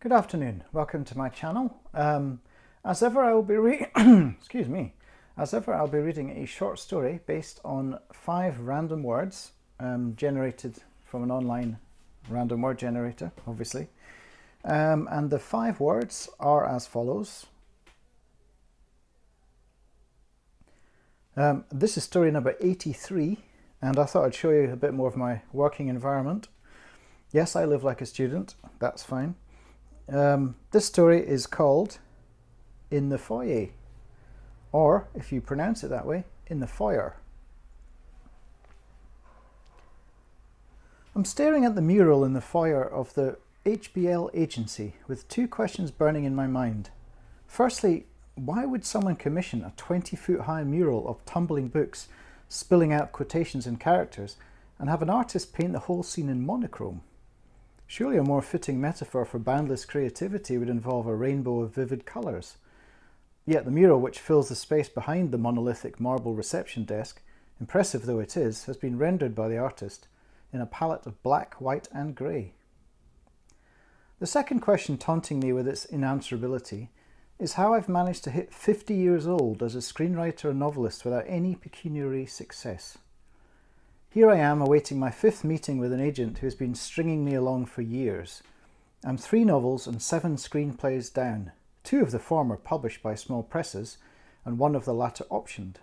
Good afternoon. Welcome to my channel. As ever, I will be excuse me. As ever, I'll be reading a short story based on 5 random words generated from an online random word generator, obviously. And the 5 words are as follows. This is story number 83, and I thought I'd show you a bit more of my working environment. Yes, I live like a student. That's fine. This story is called In the Foyer, or if you pronounce it that way, In the Foyer. I'm staring at the mural in the foyer of the HBL agency with 2 questions burning in my mind. Firstly, why would someone commission a 20-foot high mural of tumbling books spilling out quotations and characters and have an artist paint the whole scene in monochrome? Surely a more fitting metaphor for boundless creativity would involve a rainbow of vivid colours. Yet the mural, which fills the space behind the monolithic marble reception desk, impressive though it is, has been rendered by the artist in a palette of black, white and grey. The second question taunting me with its unanswerability is how I've managed to hit 50 years old as a screenwriter and novelist without any pecuniary success. Here I am awaiting my 5th meeting with an agent who has been stringing me along for years. I'm 3 novels and 7 screenplays down, 2 of the former published by small presses and 1 of the latter optioned.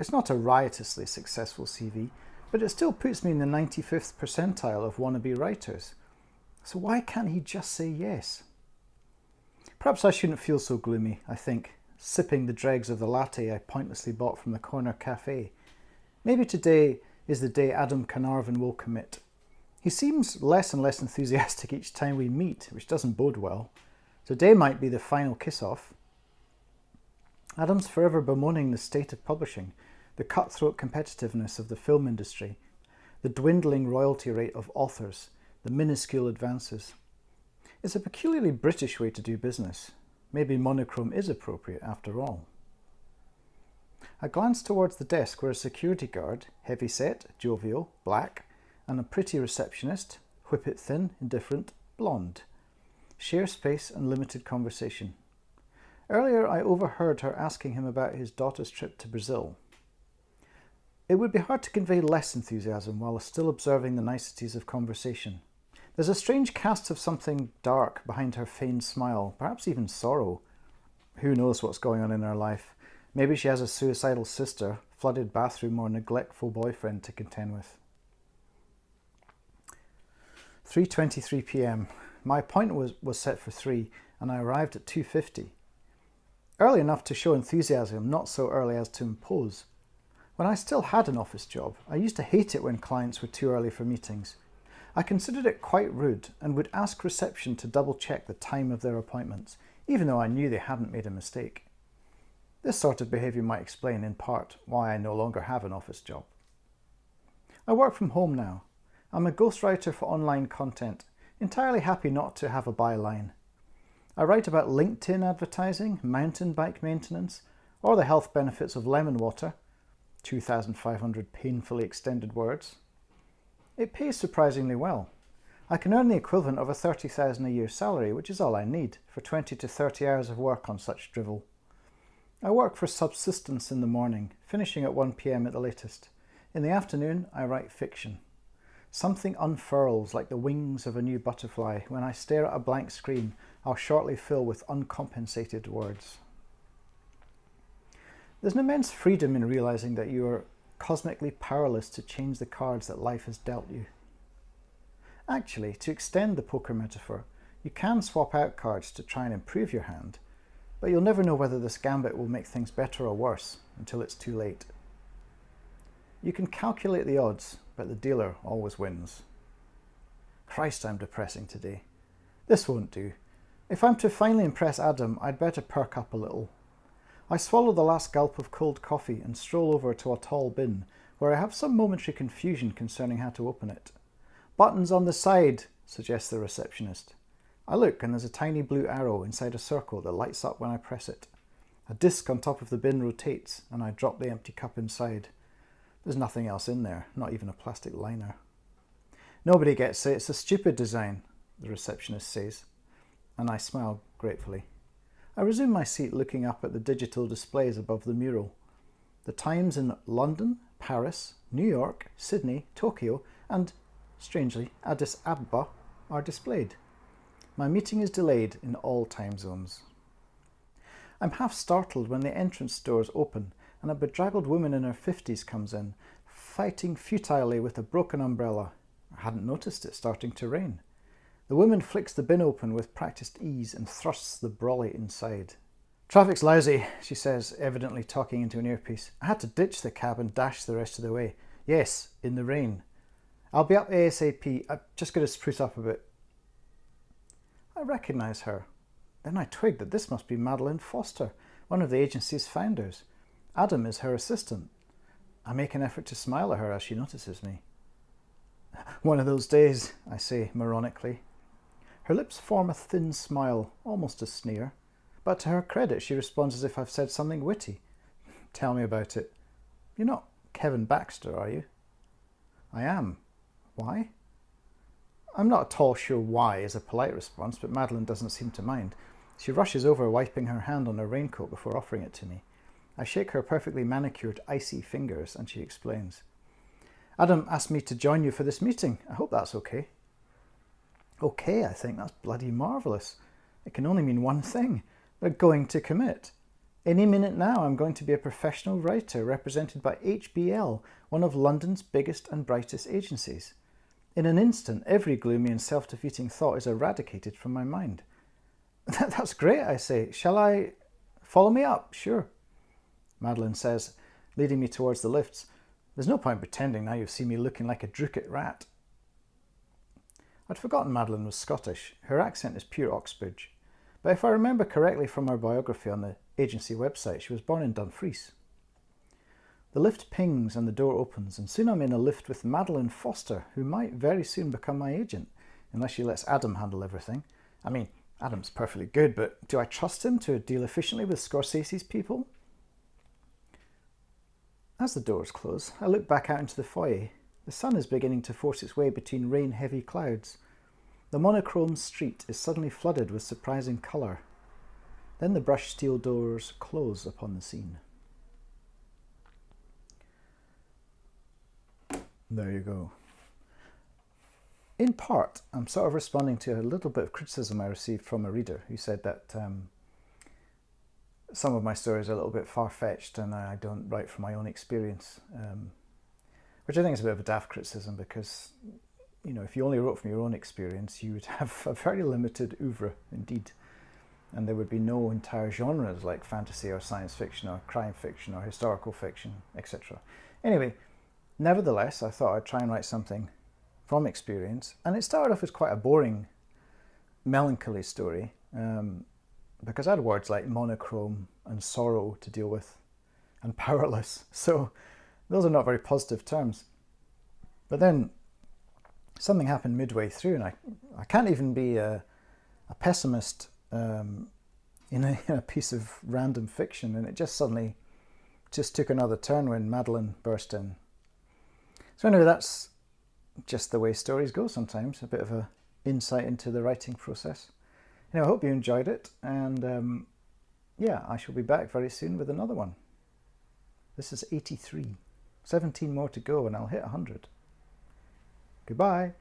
It's not a riotously successful CV, but it still puts me in the 95th percentile of wannabe writers. So why can't he just say yes? Perhaps I shouldn't feel so gloomy, I think, sipping the dregs of the latte I pointlessly bought from the corner cafe. Maybe today is the day Adam Carnarvon will commit. He seems less and less enthusiastic each time we meet, which doesn't bode well. Today might be the final kiss-off. Adam's forever bemoaning the state of publishing, the cutthroat competitiveness of the film industry, the dwindling royalty rate of authors, the minuscule advances. It's a peculiarly British way to do business. Maybe monochrome is appropriate after all. I glanced towards the desk where a security guard, heavy-set, jovial, black, and a pretty receptionist, whippet thin, indifferent, blonde, share space and limited conversation. Earlier I overheard her asking him about his daughter's trip to Brazil. It would be hard to convey less enthusiasm while still observing the niceties of conversation. There's a strange cast of something dark behind her feigned smile, perhaps even sorrow. Who knows what's going on in her life? Maybe she has a suicidal sister, flooded bathroom or neglectful boyfriend to contend with. 3:23 p.m. My appointment was set for 3 and I arrived at 2:50. Early enough to show enthusiasm, not so early as to impose. When I still had an office job, I used to hate it when clients were too early for meetings. I considered it quite rude and would ask reception to double check the time of their appointments, even though I knew they hadn't made a mistake. This sort of behaviour might explain, in part, why I no longer have an office job. I work from home now. I'm a ghostwriter for online content, entirely happy not to have a byline. I write about LinkedIn advertising, mountain bike maintenance, or the health benefits of lemon water, 2,500 painfully extended words. It pays surprisingly well. I can earn the equivalent of a 30,000 a year salary, which is all I need for 20 to 30 hours of work on such drivel. I work for subsistence in the morning, finishing at 1 p.m. at the latest. In the afternoon, I write fiction. Something unfurls like the wings of a new butterfly when I stare at a blank screen I'll shortly fill with uncompensated words. There's an immense freedom in realizing that you are cosmically powerless to change the cards that life has dealt you. Actually, to extend the poker metaphor, you can swap out cards to try and improve your hand, but you'll never know whether this gambit will make things better or worse until it's too late. You can calculate the odds, but the dealer always wins. Christ, I'm depressing today. This won't do. If I'm to finally impress Adam, I'd better perk up a little. I swallow the last gulp of cold coffee and stroll over to a tall bin, where I have some momentary confusion concerning how to open it. Buttons on the side, suggests the receptionist. I look and there's a tiny blue arrow inside a circle that lights up when I press it. A disc on top of the bin rotates and I drop the empty cup inside. There's nothing else in there, not even a plastic liner. Nobody gets it, it's a stupid design, the receptionist says. and I smile gratefully. I resume my seat looking up at the digital displays above the mural. The times in London, Paris, New York, Sydney, Tokyo, and, strangely, Addis Ababa are displayed. My meeting is delayed in all time zones. I'm half startled when the entrance doors open and a bedraggled woman in her 50s comes in, fighting futilely with a broken umbrella. I hadn't noticed it starting to rain. The woman flicks the bin open with practiced ease and thrusts the brolly inside. "Traffic's lousy," she says, evidently talking into an earpiece. "I had to ditch the cab and dash the rest of the way. Yes, in the rain. I'll be up ASAP. I've just got to spruce up a bit." I recognise her. Then I twig that this must be Madeleine Foster, one of the agency's founders. Adam is her assistant. I make an effort to smile at her as she notices me. "One of those days," I say moronically. Her lips form a thin smile, almost a sneer. But to her credit, she responds as if I've said something witty. "Tell me about it. You're not Kevin Baxter, are you?" "I am. Why?" I'm not at all sure why is a polite response, but Madeleine doesn't seem to mind. She rushes over, wiping her hand on her raincoat before offering it to me. I shake her perfectly manicured, icy fingers, and she explains. "Adam asked me to join you for this meeting. I hope that's okay." Okay, I think. That's bloody marvellous. It can only mean one thing. They're going to commit. Any minute now, I'm going to be a professional writer represented by HBL, one of London's biggest and brightest agencies. In an instant, every gloomy and self-defeating thought is eradicated from my mind. "That's great," I say. "Shall I follow me up?" "Sure," Madeleine says, leading me towards the lifts. "There's no point pretending now you've seen me looking like a drookit rat." I'd forgotten Madeleine was Scottish. Her accent is pure Oxbridge. But if I remember correctly from her biography on the agency website, she was born in Dumfries. The lift pings and the door opens, and soon I'm in a lift with Madeleine Foster, who might very soon become my agent, unless she lets Adam handle everything. I mean, Adam's perfectly good, but do I trust him to deal efficiently with Scorsese's people? As the doors close, I look back out into the foyer. The sun is beginning to force its way between rain-heavy clouds. The monochrome street is suddenly flooded with surprising colour. Then the brushed steel doors close upon the scene. There you go. In part, I'm sort of responding to a little bit of criticism I received from a reader who said that some of my stories are a little bit far-fetched and I don't write from my own experience, which I think is a bit of a daft criticism because, you know, if you only wrote from your own experience, you would have a very limited oeuvre indeed. And there would be no entire genres like fantasy or science fiction or crime fiction or historical fiction, etc. Anyway, nevertheless, I thought I'd try and write something from experience. And it started off as quite a boring, melancholy story because I had words like monochrome and sorrow to deal with and powerless. So those are not very positive terms. But then something happened midway through, and I can't even be a pessimist in a piece of random fiction, and it just suddenly just took another turn when Madeleine burst in. So anyway, that's just the way stories go sometimes, a bit of a insight into the writing process. Anyway, I hope you enjoyed it, and yeah, I shall be back very soon with another one. This is 83. 17 more to go and I'll hit 100. Goodbye.